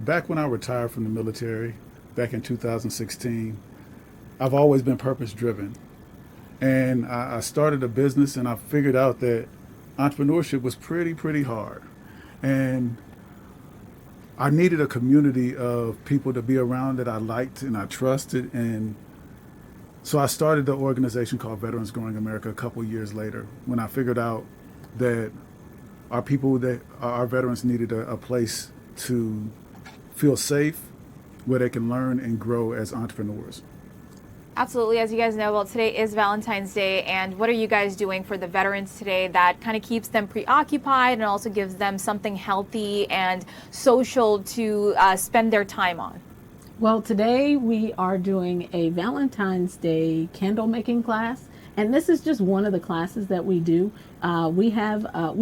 back when I retired from the military, back in 2016, I've always been purpose driven. And I started a business and I figured out that entrepreneurship was pretty hard. And I needed a community of people to be around that I liked and I trusted. And so I started the organization called Veterans Growing America a couple years later when I figured out that our veterans needed a place to feel safe where they can learn and grow as entrepreneurs. Absolutely. As you guys know, well, today is Valentine's Day, and what are you guys doing for the veterans today that kind of keeps them preoccupied and also gives them something healthy and social to spend their time on? Well, today we are doing a Valentine's Day candle making class, and this is just one of the classes that we do. We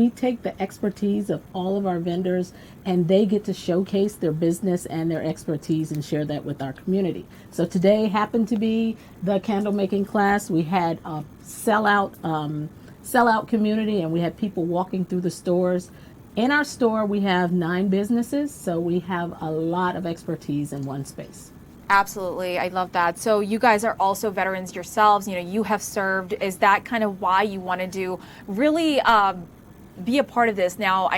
take the expertise of all of our vendors, and they get to showcase their business and their expertise and share that with our community. So today happened to be the candle making class. We had a sellout community, and we had people walking through the stores. In our store, we have 9 businesses, so we have a lot of expertise in one space. Absolutely. I love that. So you guys are also veterans yourselves. You know, you have served. Is that kind of why you wanted to really be a part of this? Now,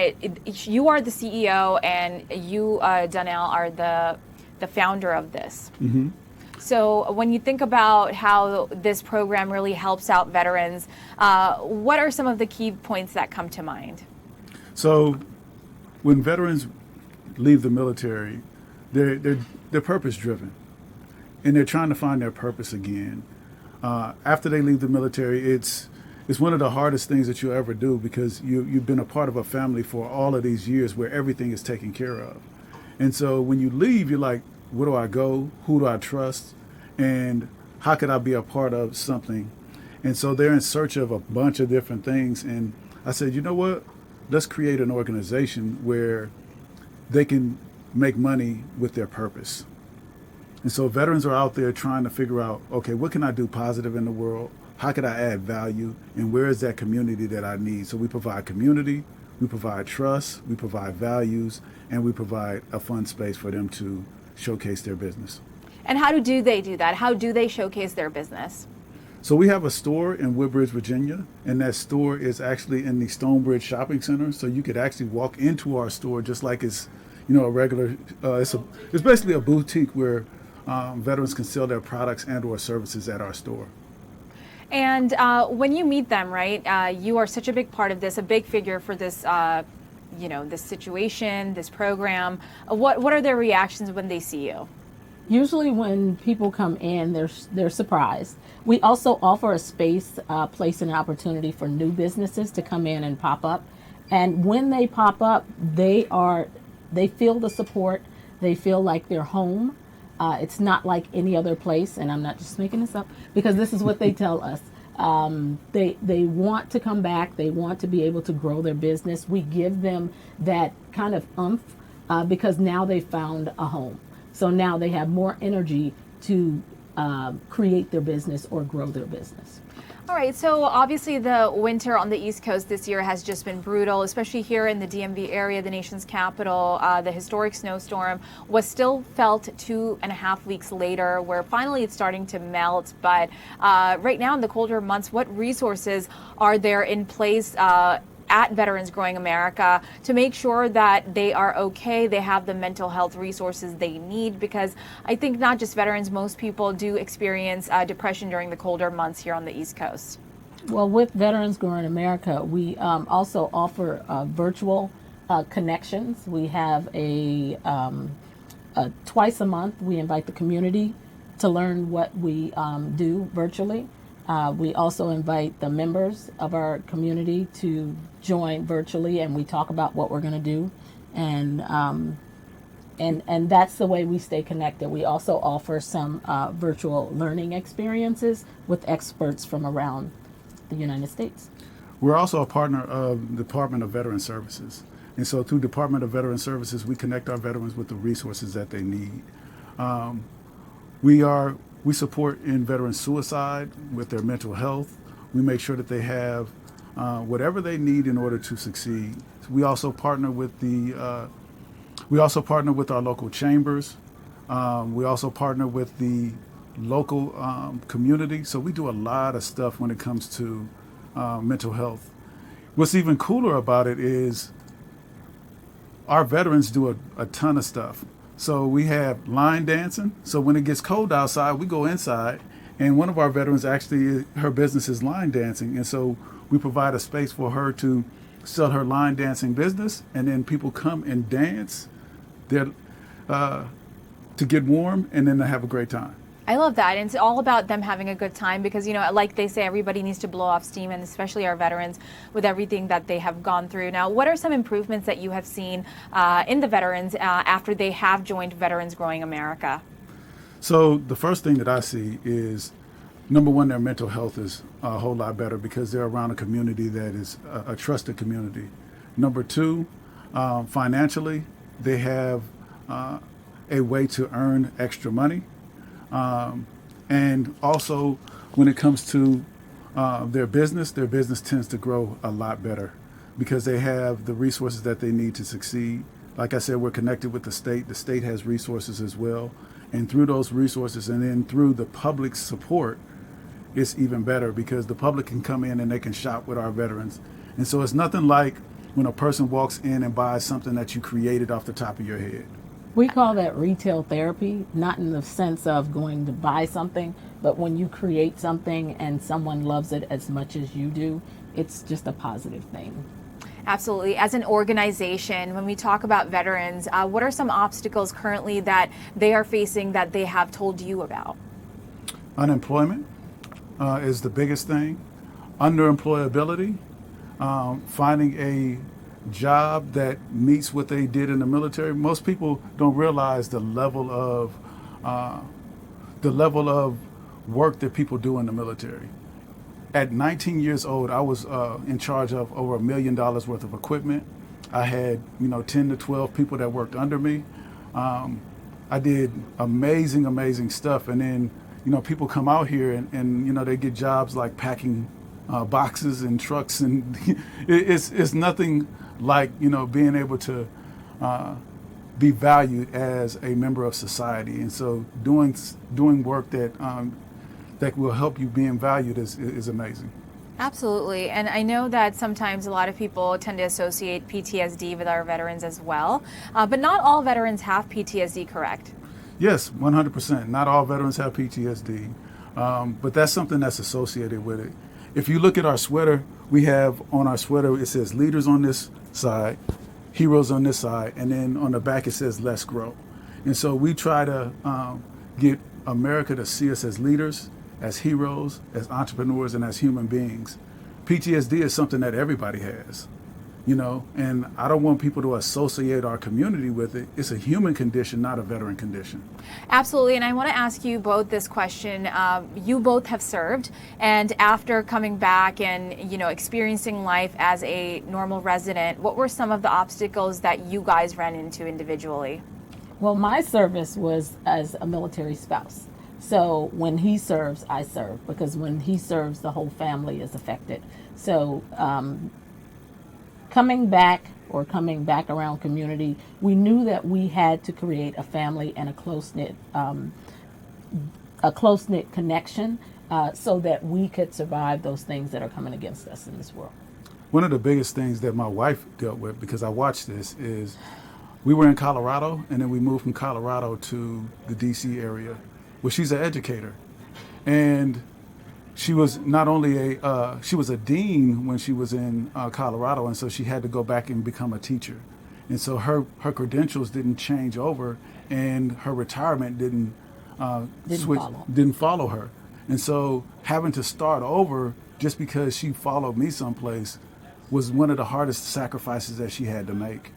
you are the CEO and you, Danell, are the founder of this. Mm-hmm. So when you think about how this program really helps out veterans, what are some of the key points that come to mind? So when veterans leave the military, they're purpose driven, and they're trying to find their purpose again. After they leave the military, it's one of the hardest things that you'll ever do because you've been a part of a family for all of these years where everything is taken care of. And so when you leave, you're like, where do I go? Who do I trust? And how could I be a part of something? And so they're in search of a bunch of different things. And I said, you know what? Let's create an organization where they can make money with their purpose. And so veterans are out there trying to figure out, okay, what can I do positive in the world? How can I add value? And where is that community that I need? So we provide community, we provide trust, we provide values, and we provide a fun space for them to showcase their business. And how do they do that? How do they showcase their business? So we have a store in Woodbridge, Virginia, and that store is actually in the Stonebridge Shopping Center. So you could actually walk into our store just like it's, a regular. It's basically a boutique where veterans can sell their products and/or services at our store. And when you meet them, right? You are such a big part of this, a big figure for this. This situation, this program. What are their reactions when they see you? Usually when people come in, they're surprised. We also offer a space, place, and opportunity for new businesses to come in and pop up. And when they pop up, they feel the support. They feel like they're home. It's not like any other place, and I'm not just making this up because this is what they tell us. They want to come back. They want to be able to grow their business. We give them that kind of oomph because now they found a home. So now they have more energy to create their business or grow their business. All right, so obviously the winter on the East Coast this year has just been brutal, especially here in the DMV area, the nation's capital. The historic snowstorm was still felt 2.5 weeks later, where finally it's starting to melt. But right now in the colder months, what resources are there in place at Veterans Growing America to make sure that they are okay, they have the mental health resources they need? Because I think not just veterans, most people do experience depression during the colder months here on the East Coast. Well, with Veterans Growing America, we also offer virtual connections. We have a twice a month, we invite the community to learn what we do virtually. We also invite the members of our community to join virtually, and we talk about what we're going to do, and that's the way we stay connected. We also offer some virtual learning experiences with experts from around the United States. We're also a partner of the Department of Veteran Services, and so through Department of Veteran Services, we connect our veterans with the resources that they need. We support in veteran suicide with their mental health. We make sure that they have whatever they need in order to succeed. We also partner with the We also partner with our local chambers. We also partner with the local community. So we do a lot of stuff when it comes to mental health. What's even cooler about it is our veterans do a ton of stuff. So we have line dancing. So when it gets cold outside, we go inside. And one of our veterans actually, her business is line dancing. And so we provide a space for her to sell her line dancing business. And then people come and dance there to get warm, and then to have a great time. I love that. And it's all about them having a good time because, like they say, everybody needs to blow off steam, and especially our veterans with everything that they have gone through. Now, what are some improvements that you have seen in the veterans after they have joined Veterans Growing America? So the first thing that I see is, number one, their mental health is a whole lot better because they're around a community that is a trusted community. Number two, financially, they have a way to earn extra money. And also, when it comes to their business tends to grow a lot better because they have the resources that they need to succeed. Like I said, we're connected with the state. The state has resources as well. And through those resources and then through the public support, it's even better because the public can come in and they can shop with our veterans. And so it's nothing like when a person walks in and buys something that you created off the top of your head. We call that retail therapy, not in the sense of going to buy something, but when you create something and someone loves it as much as you do, it's just a positive thing. Absolutely. As an organization, when we talk about veterans, what are some obstacles currently that they are facing that they have told you about? Unemployment is the biggest thing. Underemployability, finding a job that meets what they did in the military. Most people don't realize the level of work that people do in the military. At 19 years old, I was in charge of over $1 million worth of equipment. I had 10 to 12 people that worked under me. I did amazing stuff, and then people come out here and they get jobs like packing boxes and trucks, and it's nothing like being able to be valued as a member of society. And so doing work that will help you being valued is amazing. Absolutely. And I know that sometimes a lot of people tend to associate PTSD with our veterans as well, but not all veterans have PTSD, correct? Yes, 100%. Not all veterans have PTSD, but that's something that's associated with it. If you look at our sweater, we have on our sweater, it says leaders on this side, heroes on this side, and then on the back it says let's grow. And so we try to get America to see us as leaders, as heroes, as entrepreneurs, and as human beings. PTSD is something that everybody has, and I don't want people to associate our community with it. It's a human condition, not a veteran condition. Absolutely, and I want to ask you both this question. You both have served, and after coming back and experiencing life as a normal resident, what were some of the obstacles that you guys ran into individually? Well, my service was as a military spouse. So when he serves, I serve, because when he serves, the whole family is affected. So coming back around community, we knew that we had to create a family and a close-knit connection so that we could survive those things that are coming against us in this world. One of the biggest things that my wife dealt with, because I watched this, is we were in Colorado, and then we moved from Colorado to the D.C. area. Well, she's an educator, and she was not only she was a dean when she was in Colorado, and so she had to go back and become a teacher. And so her credentials didn't change over, and her retirement didn't follow her. And so having to start over just because she followed me someplace was one of the hardest sacrifices that she had to make.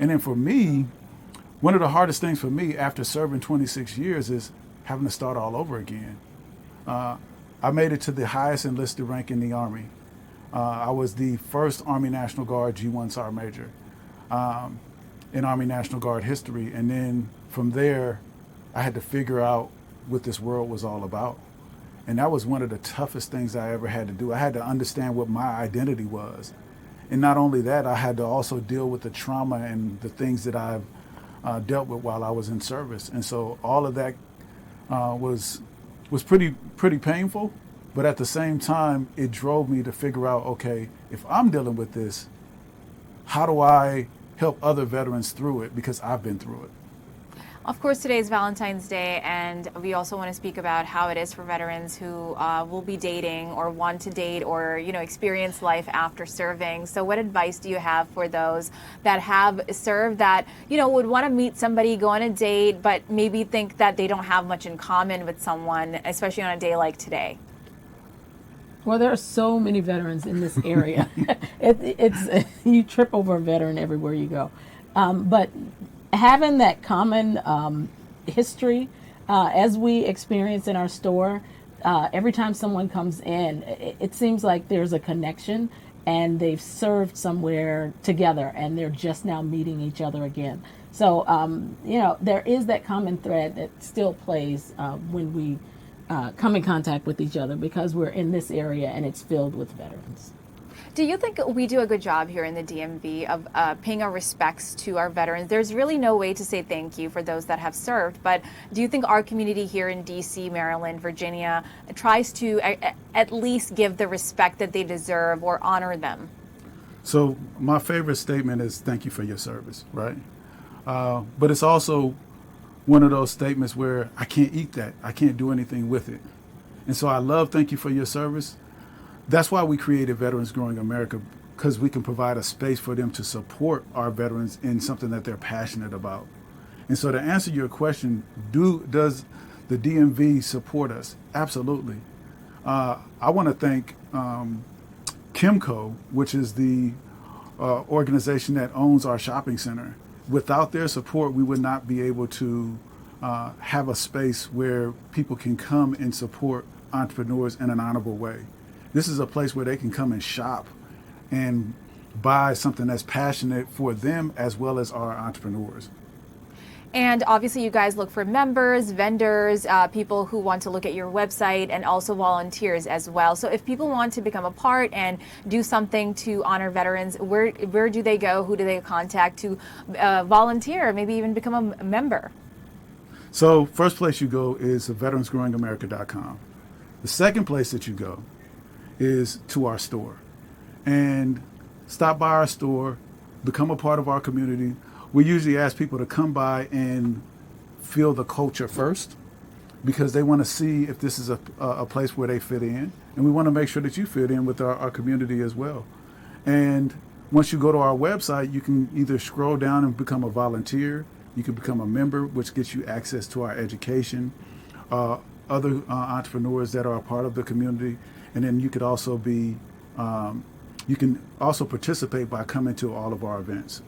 And then for me, one of the hardest things for me after serving 26 years is having to start all over again. I made it to the highest enlisted rank in the Army. I was the first Army National Guard G1 Sergeant Major in Army National Guard history. And then from there, I had to figure out what this world was all about. And that was one of the toughest things I ever had to do. I had to understand what my identity was. And not only that, I had to also deal with the trauma and the things that I've dealt with while I was in service. And so all of that was pretty painful, but at the same time, it drove me to figure out, okay, if I'm dealing with this, how do I help other veterans through it, because I've been through it. Of course, today is Valentine's Day, and we also want to speak about how it is for veterans who will be dating or want to date or, experience life after serving. So what advice do you have for those that have served that, would want to meet somebody, go on a date, but maybe think that they don't have much in common with someone, especially on a day like today? Well, there are so many veterans in this area. It's you trip over a veteran everywhere you go. But having that common history, as we experience in our store, every time someone comes in, it seems like there's a connection, and they've served somewhere together, and they're just now meeting each other again. So, there is that common thread that still plays when we come in contact with each other, because we're in this area and it's filled with veterans. Do you think we do a good job here in the DMV of paying our respects to our veterans? There's really no way to say thank you for those that have served, but do you think our community here in D.C., Maryland, Virginia tries to at least give the respect that they deserve or honor them? So my favorite statement is thank you for your service, right? But it's also one of those statements where I can't eat that. I can't do anything with it. And so I love thank you for your service. That's why we created Veterans Growing America, because we can provide a space for them to support our veterans in something that they're passionate about. And so to answer your question, does the DMV support us? Absolutely. I want to thank Kimco, which is the organization that owns our shopping center. Without their support, we would not be able to have a space where people can come and support entrepreneurs in an honorable way. This is a place where they can come and shop and buy something that's passionate for them as well as our entrepreneurs. And obviously you guys look for members, vendors, people who want to look at your website, and also volunteers as well. So if people want to become a part and do something to honor veterans, where do they go? Who do they contact to volunteer, maybe even become a member? So first place you go is veteransgrowingamerica.com. The second place that you go is to our store. And stop by our store, become a part of our community. We usually ask people to come by and feel the culture first, because they want to see if this is a place where they fit in. And we want to make sure that you fit in with our community as well. And once you go to our website, you can either scroll down and become a volunteer. You can become a member, which gets you access to our education, other entrepreneurs that are a part of the community. And then you could also you can also participate by coming to all of our events.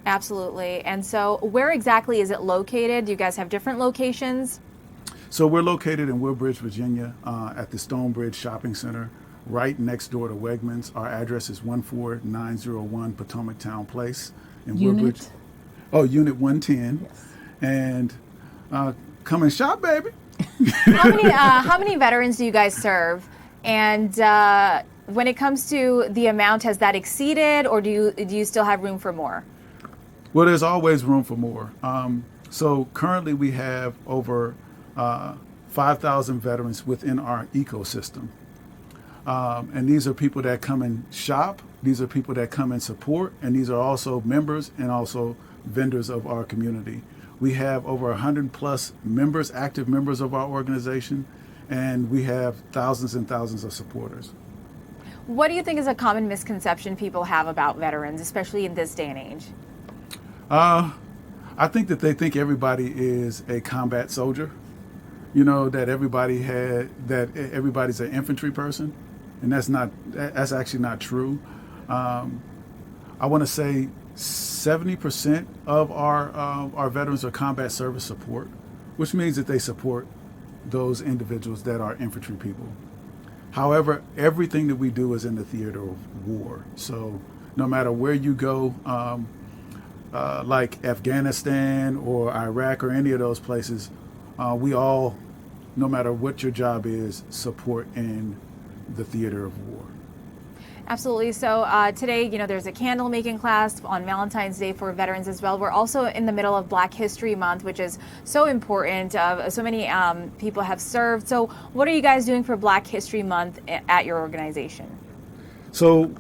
Absolutely. And so where exactly is it located? Do you guys have different locations? So we're located in Woodbridge, Virginia, at the Stonebridge Shopping Center, right next door to Wegmans. Our address is 14901 Potomac Town Place in Woodbridge. Unit 110. Yes. And come and shop, baby. How many veterans do you guys serve? And when it comes to the amount, has that exceeded, or do you still have room for more? Well, there's always room for more. So currently we have over 5,000 veterans within our ecosystem. And these are people that come and shop. These are people that come and support. And these are also members and also vendors of our community. We have over 100 plus members, active members of our organization, and we have thousands and thousands of supporters. What do you think is a common misconception people have about veterans, especially in this day and age? I think that they think everybody is a combat soldier, that everybody's an infantry person, and that's actually not true. I want to say 70% of our veterans are combat service support, which means that they support those individuals that are infantry people. However, everything that we do is in the theater of war. So no matter where you go, like Afghanistan or Iraq or any of those places, we all, no matter what your job is, support in the theater of war. Absolutely. So today, there's a candle making class on Valentine's Day for veterans as well. We're also in the middle of Black History Month, which is so important. So many people have served. So what are you guys doing for Black History Month at your organization? So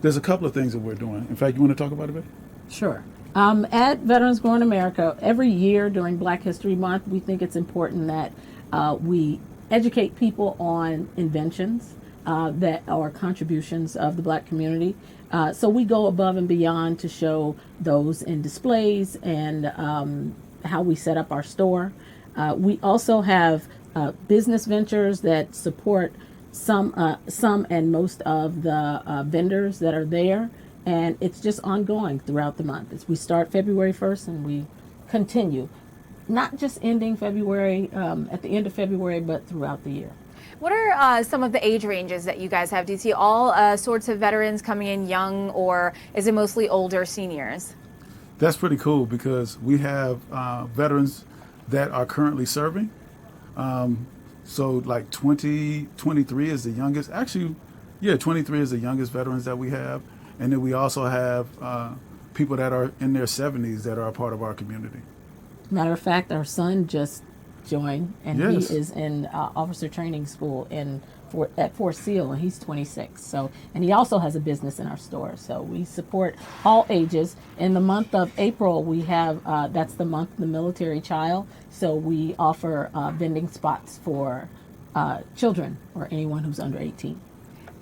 there's a couple of things that we're doing. In fact, you want to talk about it, Betty? Sure. At Veterans Born America, every year during Black History Month, we think it's important that we educate people on inventions that are contributions of the Black community. So we go above and beyond to show those in displays and how we set up our store. We also have business ventures that support some and most of the vendors that are there. And it's just ongoing throughout the month. We start February 1st and we continue, not just ending February, at the end of February, but throughout the year. What are some of the age ranges that you guys have? Do you see all sorts of veterans coming in young, or is it mostly older seniors? That's pretty cool because we have veterans that are currently serving. So like 23 is the youngest. Actually, 23 is the youngest veterans that we have. And then we also have people that are in their 70s that are a part of our community. Matter of fact, our son just joined, and Yes. he is in officer training school at Fort Sill, and he's 26. So, and he also has a business in our store. So we support all ages. In the month of April, we have that's the month of the military child. So we offer vending spots for children or anyone who's under 18.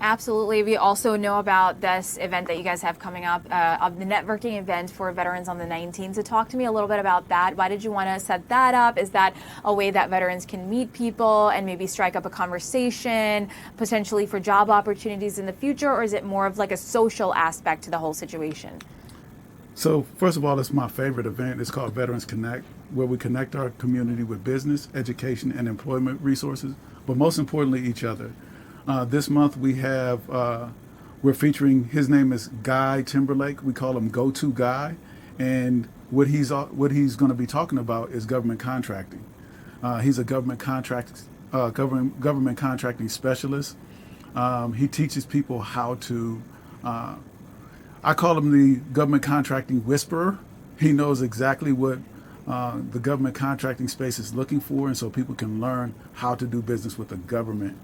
Absolutely. We also know about this event that you guys have coming up, of the networking event for veterans on the 19th. So talk to me a little bit about that. Why did you want to set that up? Is that a way that veterans can meet people and maybe strike up a conversation, potentially for job opportunities in the future? Or is it more of like a social aspect to the whole situation? So first of all, it's my favorite event. It's called Veterans Connect, where we connect our community with business, education, and employment resources, but most importantly, each other. This month we're featuring, his name is Guy Timberlake. We call him Go-To Guy. And what he's going to be talking about is government contracting. He's a government contracting specialist. He teaches people how to, I call him the government contracting whisperer. He knows exactly what the government contracting space is looking for, and so people can learn how to do business with the government.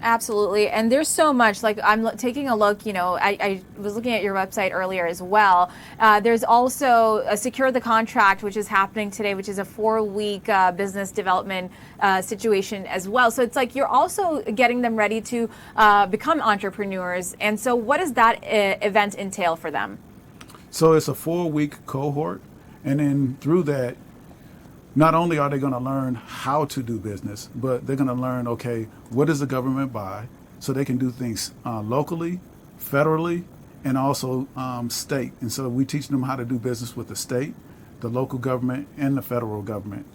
Absolutely. And there's so much, like I'm taking a look, I was looking at your website earlier as well. There's also a Secure the Contract, which is happening today, which is a 4-week business development situation as well. So it's like you're also getting them ready to become entrepreneurs. And so what does that event entail for them? So it's a 4-week cohort. And then through that, not only are they going to learn how to do business, but they're going to learn, okay, what does the government buy? So they can do things locally, federally, and also state. And so we teach them how to do business with the state, the local government, and the federal government.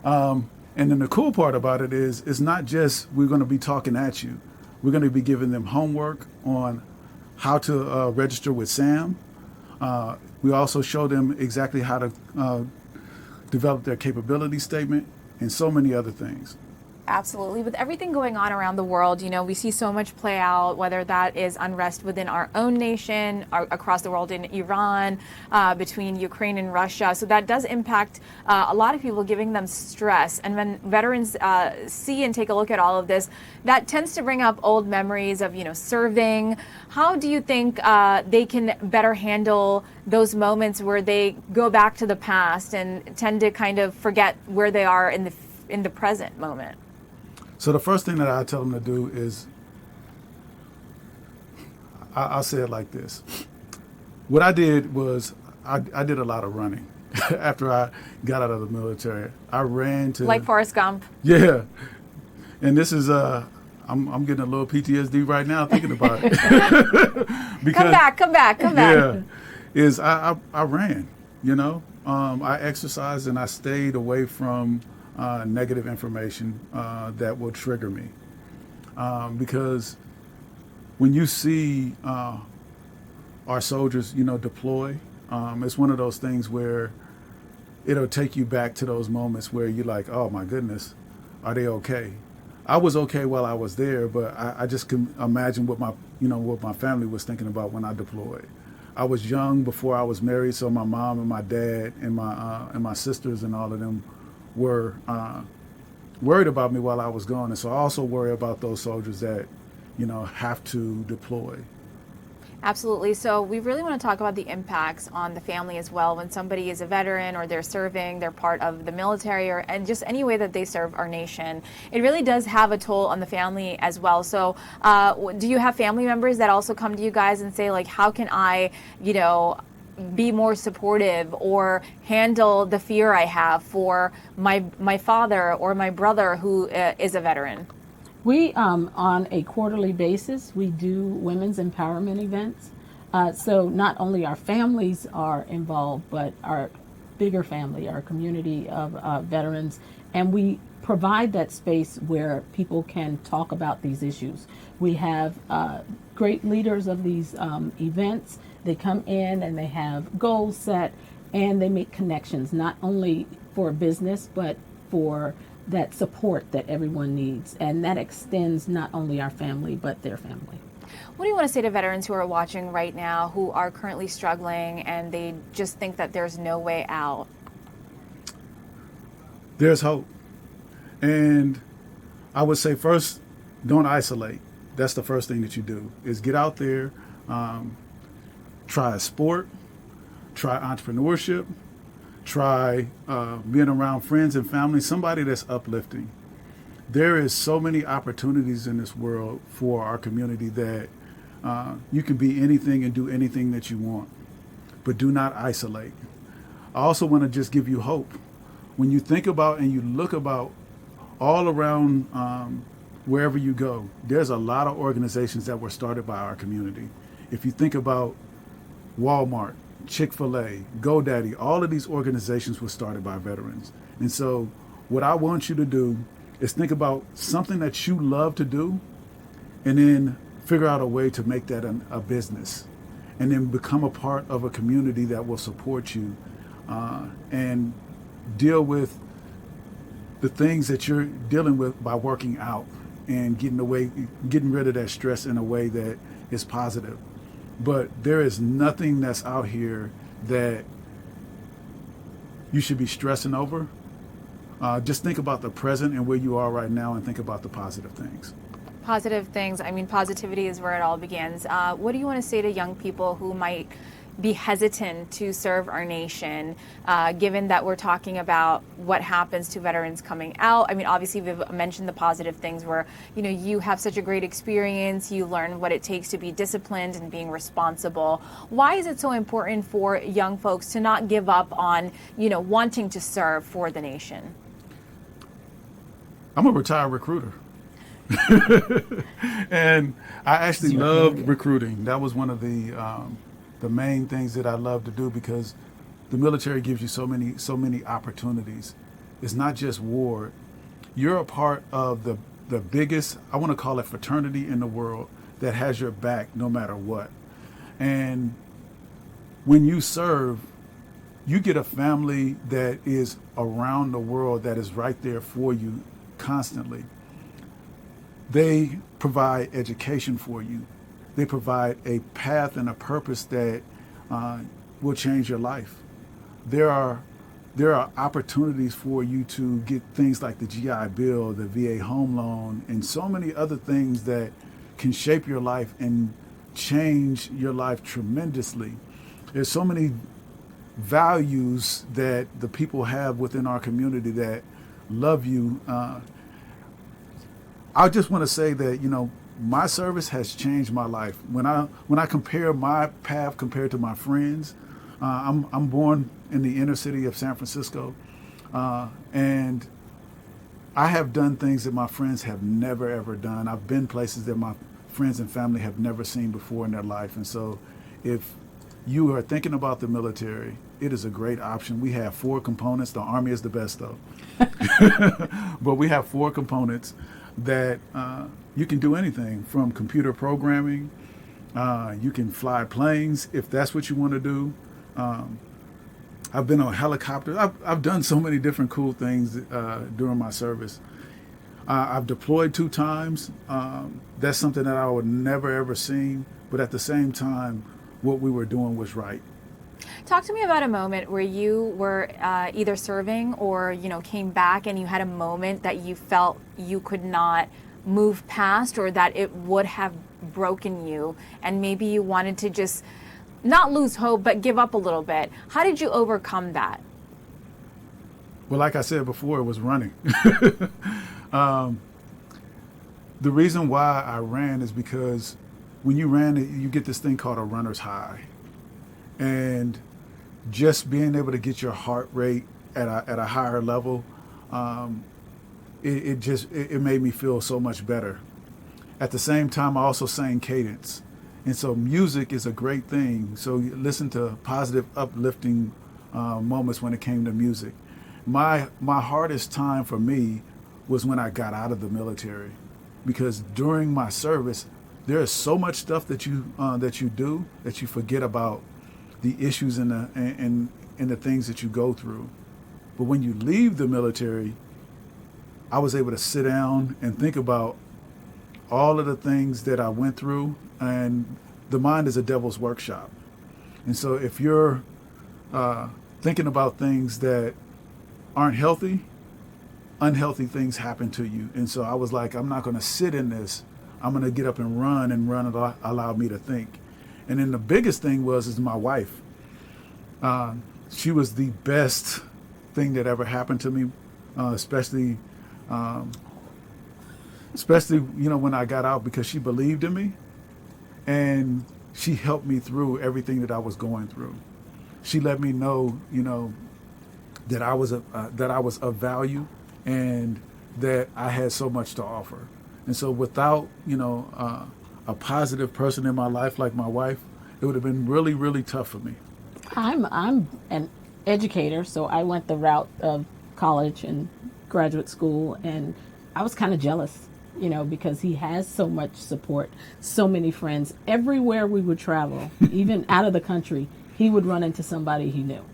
And then the cool part about it is it's not just we're going to be talking at you. We're going to be giving them homework on how to register with SAM. We also show them exactly how to develop their capability statement, and so many other things. Absolutely. With everything going on around the world, we see so much play out, whether that is unrest within our own nation, across the world in Iran, between Ukraine and Russia. So that does impact a lot of people, giving them stress. And when veterans see and take a look at all of this, that tends to bring up old memories of, serving. How do you think they can better handle those moments where they go back to the past and tend to kind of forget where they are in the present moment? So the first thing that I tell them to do is, I'll say it like this. What I did was, I did a lot of running. After I got out of the military, I ran to... Like Forrest Gump. Yeah. And this is, I'm getting a little PTSD right now thinking about it. Because, come back. Yeah. I ran, I exercised and I stayed away from negative information that will trigger me. Because when you see our soldiers, deploy, it's one of those things where it'll take you back to those moments where you're like, oh my goodness, are they okay? I was okay while I was there, but I just can imagine what my family was thinking about when I deployed. I was young before I was married, so my mom and my dad and my sisters and all of them were worried about me while I was gone, and so I also worry about those soldiers that have to deploy. Absolutely. So we really want to talk about the impacts on the family as well. When somebody is a veteran or they're serving, they're part of the military, and just any way that they serve our nation, it really does have a toll on the family as well. So do you have family members that also come to you guys and say, like, how can I, be more supportive or handle the fear I have for my father or my brother who is a veteran? We, on a quarterly basis, we do women's empowerment events. So not only our families are involved, but our bigger family, our community of veterans, and we provide that space where people can talk about these issues. We have great leaders of these events. They come in and they have goals set, and they make connections, not only for business, but for that support that everyone needs. And that extends not only our family, but their family. What do you want to say to veterans who are watching right now, who are currently struggling and they just think that there's no way out? There's hope. And I would say first, don't isolate. That's the first thing that you do, is get out there, try a sport, try entrepreneurship, try being around friends and family, somebody that's uplifting. There is so many opportunities in this world for our community that you can be anything and do anything that you want, but do not isolate. I also want to just give you hope. When you think about and you look about all around wherever you go, there's a lot of organizations that were started by our community. If you think about Walmart, Chick-fil-A, GoDaddy, all of these organizations were started by veterans. And so what I want you to do is think about something that you love to do, and then figure out a way to make that a business, and then become a part of a community that will support you and deal with the things that you're dealing with by working out and getting rid of that stress in a way that is positive. But there is nothing that's out here that you should be stressing over. Just think about the present and where you are right now, and think about the positive things. Positive things. I mean, positivity is where it all begins. What do you want to say to young people who might be hesitant to serve our nation, given that we're talking about what happens to veterans coming out? I mean, obviously, we've mentioned the positive things where, you have such a great experience, you learn what it takes to be disciplined and being responsible. Why is it so important for young folks to not give up on, wanting to serve for the nation? I'm a retired recruiter. And I actually loved recruiting. That was one of the main things that I love to do, because the military gives you so many opportunities. It's not just war. You're a part of the biggest, I want to call it, fraternity in the world that has your back no matter what. And when you serve, you get a family that is around the world that is right there for you constantly. They provide education for you. They provide a path and a purpose that will change your life. There are opportunities for you to get things like the GI Bill, the VA home loan, and so many other things that can shape your life and change your life tremendously. There's so many values that the people have within our community that love you. I just want to say that, my service has changed my life. When I compare my path compared to my friends, I'm born in the inner city of San Francisco, and I have done things that my friends have never ever done. I've been places that my friends and family have never seen before in their life. And so if you are thinking about the military, it is a great option. We have 4 components. The Army is the best, though. But we have 4 components that you can do anything from computer programming. You can fly planes if that's what you want to do. I've been on helicopters. I've done so many different cool things during my service. I've deployed 2 times. That's something that I would never ever seen. But at the same time, what we were doing was right. Talk to me about a moment where you were either serving or, came back and you had a moment that you felt you could not move past or that it would have broken you, and maybe you wanted to just not lose hope but give up a little bit. How did you overcome that? Well, like I said before, it was running. The reason why I ran is because when you ran, you get this thing called a runner's high. And just being able to get your heart rate at a higher level, it made me feel so much better. At the same time, I also sang cadence. And so music is a great thing. So you listen to positive, uplifting moments when it came to music. My hardest time for me was when I got out of the military, because during my service, there is so much stuff that you do that you forget about the issues and the things that you go through. But when you leave the military, I was able to sit down and think about all of the things that I went through, and the mind is a devil's workshop. And so if you're thinking about things that aren't healthy, unhealthy things happen to you. And so I was like, I'm not going to sit in this. I'm going to get up and run allow me to think. And then the biggest thing is my wife. She was the best thing that ever happened to me, especially when I got out, because she believed in me and she helped me through everything that I was going through. She let me know, that I was of value and that I had so much to offer. And so without, a positive person in my life like my wife, it would have been really, really tough for me. I'm an educator, so I went the route of college and graduate school, and I was kind of jealous, because he has so much support, so many friends. Everywhere we would travel, even out of the country, he would run into somebody he knew.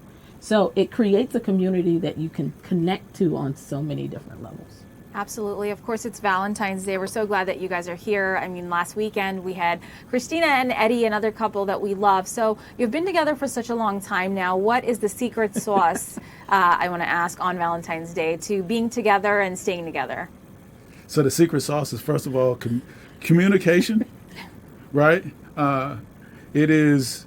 So it creates a community that you can connect to on so many different levels. Absolutely. Of course, it's Valentine's Day. We're so glad that you guys are here. I mean, last weekend we had Christina and Eddie, another couple that we love. So you've been together for such a long time now. What is the secret sauce, I want to ask, on Valentine's Day to being together and staying together? So the secret sauce is, first of all, communication, right? It is,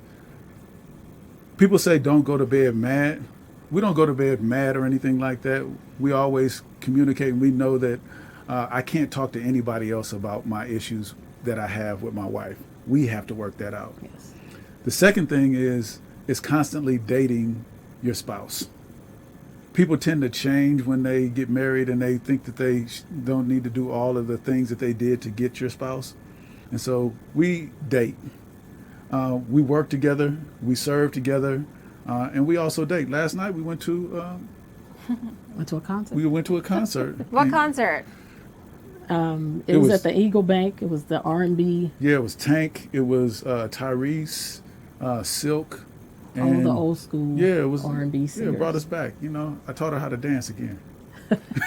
people say don't go to bed mad. We don't go to bed mad or anything like that. We always communicate, and we know that I can't talk to anybody else about my issues that I have with my wife. We have to work that out. Yes. The second thing is constantly dating your spouse. People tend to change when they get married, and they think that they don't need to do all of the things that they did to get your spouse. And so we date. We work together. We serve together. And we also date. Last night we went to a concert. We went to a concert. What concert? It was at the Eagle Bank. It was the R&B. Yeah, it was Tank. It was Tyrese, Silk. All the old school R&B singers. Yeah, it brought us back. I taught her how to dance again.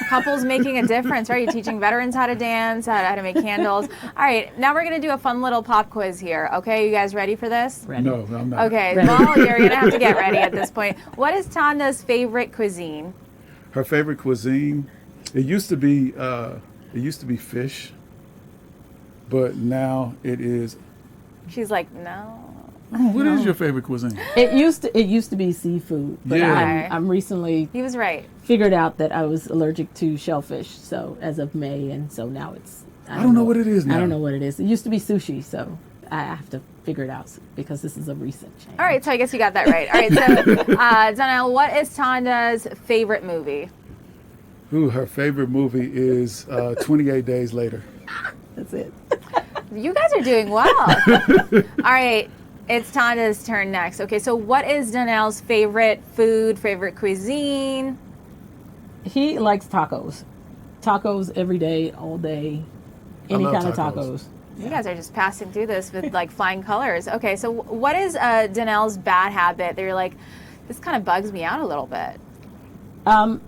Couples making a difference, right? You're teaching veterans how to dance, how to make candles. All right, now we're going to do a fun little pop quiz here. Okay, you guys ready for this? Ready. No, I'm not. Okay, Ready. well, you're going to have to get ready at this point. What is Tanda's favorite cuisine? Her favorite cuisine, it used to be fish, but now it is. She's like, no. What is your favorite cuisine? It used to be seafood, but Yeah. I'm recently He was right. figured out that I was allergic to shellfish. So as of May, and so now it's. I don't know what it is now. I don't know what it is. It used to be sushi, so I have to figure it out because this is a recent change. All right, so I guess you got that right. All right, so Danell, what is Tanda's favorite movie? Ooh, her favorite movie is 28 Days Later. That's it. You guys are doing well. All right, it's Tanda's turn next. Okay, so what is Danell's favorite food, favorite cuisine? He likes tacos. Tacos every day, all day. Any love kind of tacos. tacos. You guys are just passing through this with like flying colors. Okay, so what is Danell's bad habit that you're like, this kind of bugs me out a little bit?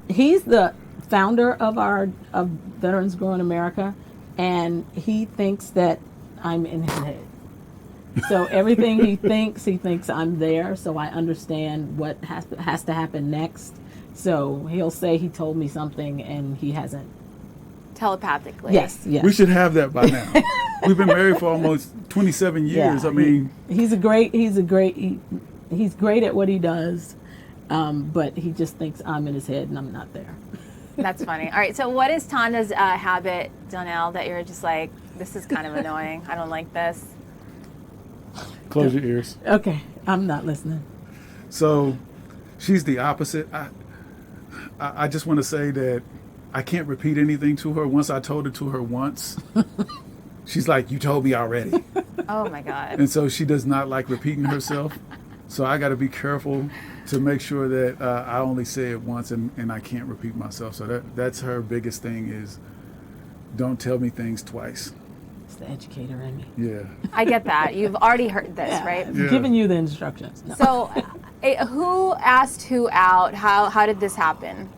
He's the founder of Veterans Grow in America, and he thinks that I'm in his head. So everything he thinks I'm there. So I understand what has to happen next. So he'll say he told me something and he hasn't. Telepathically. Yes. We should have that by now. We've been married for almost 27 years. Yeah, I mean, he's great at what he does, but he just thinks I'm in his head and I'm not there. That's funny. All right. So what is Tanda's habit, Danell, that you're just like, this is kind of annoying. I don't like this. close your ears. Okay, I'm not listening. So she's the opposite. I just want to say that I can't repeat anything to her. Once I told it to her once, she's like, you told me already. Oh my God. And so she does not like repeating herself. So I got to be careful to make sure that I only say it once and I can't repeat myself. So that's her biggest thing is don't tell me things twice. It's the educator in me. Yeah. I get that. You've already heard this, right? I'm Yeah. giving you the instructions. No. So who asked who out? How did this happen?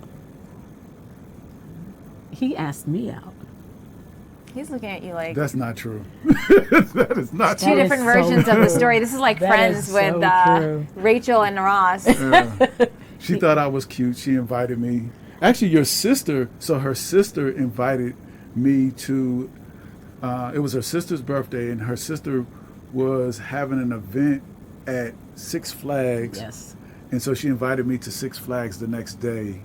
He asked me out. He's looking at you like That's not true. That is not two That true. is different so versions of the true. story. This is like That Friends is with so true. Rachel and Ross. Yeah. She thought I was cute. She invited me. Actually, her sister invited me to, it was her sister's birthday, and her sister was having an event at Six Flags. Yes. And so she invited me to Six Flags the next day.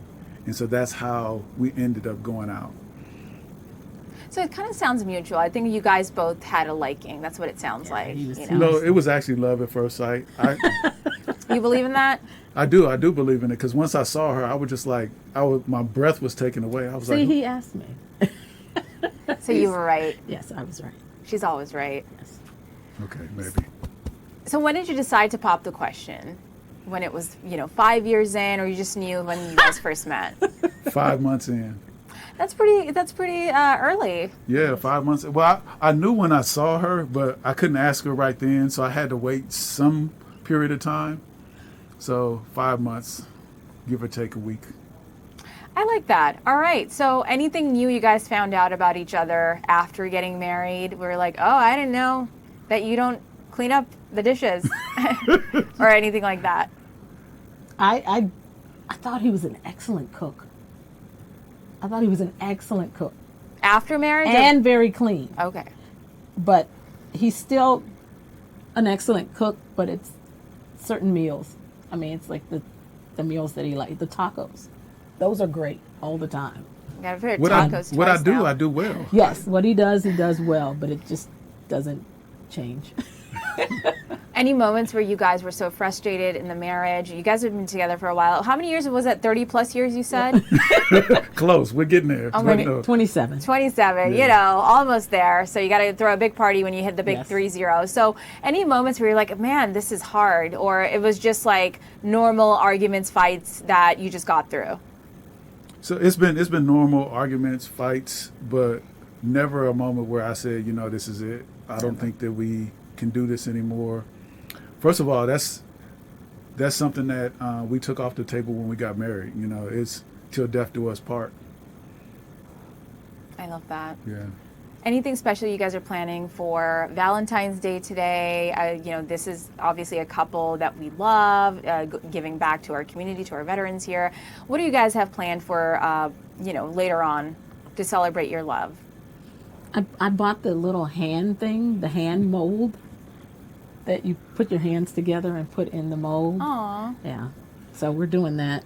And so that's how we ended up going out. So it kind of sounds mutual. I think you guys both had a liking. That's what it sounds Yeah, like. he was You too- know? No, it was actually love at first sight. You believe in that? I do believe in it, because once I saw her, I was just like, my breath was taken away. I was See, like, he asked me. So you were right. Yes, I was right. She's always right. Yes. okay, maybe. So when did you decide to pop the question? When it was, 5 years in, or you just knew when you guys first met? 5 months in. That's pretty early. Yeah, 5 months. Well, I knew when I saw her, but I couldn't ask her right then, so I had to wait some period of time. So 5 months, give or take a week. I like that. All right. So anything new you guys found out about each other after getting married? We were like, oh, I didn't know that you don't clean up the dishes or anything like that. I thought he was an excellent cook. After marriage? And very clean. Okay. But he's still an excellent cook, but it's certain meals. I mean, it's like the meals that he likes. The tacos. Those are great all the time. You gotta put What tacos I twice do, now. I do well. Yes, what he does well, but it just doesn't change. Any moments where you guys were so frustrated in the marriage? You guys have been together for a while. How many years was that? 30 plus years, you said? Close. We're getting there. Oh, But my- no. 27. 27, Yeah. almost there. So you got to throw a big party when you hit the big Yes. 3-0. So any moments where you're like, man, this is hard, or it was just like normal arguments, fights that you just got through? So it's been normal arguments, fights, but never a moment where I said, this is it. I don't think that we can do this anymore. First of all, that's something that we took off the table when we got married. It's till death do us part. I love that. Yeah. Anything special you guys are planning for Valentine's Day today? This is obviously a couple that we love, giving back to our community, to our veterans here. What do you guys have planned for, later on to celebrate your love? I bought the little hand thing, the hand mold that you put your hands together and put in the mold. Aw. Yeah. So we're doing that.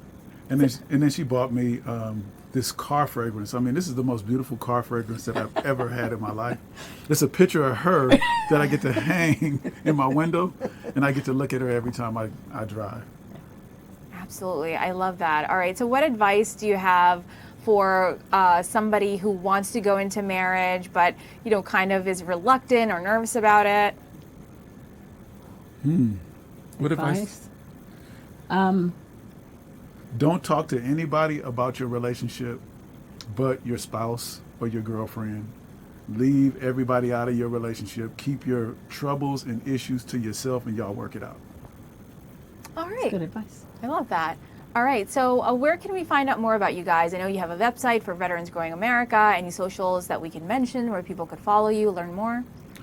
And then she bought me this car fragrance. I mean, this is the most beautiful car fragrance that I've ever had in my life. It's a picture of her that I get to hang in my window, and I get to look at her every time I drive. Absolutely. I love that. All right. So what advice do you have for somebody who wants to go into marriage but, kind of is reluctant or nervous about it? What advice? Don't talk to anybody about your relationship but your spouse or your girlfriend. Leave everybody out of your relationship. Keep your troubles and issues to yourself, and y'all work it out. All right. Good advice. I love that. All right, so where can we find out more about you guys? I know you have a website for Veterans Growing America. Any socials that we can mention where people could follow you, learn more?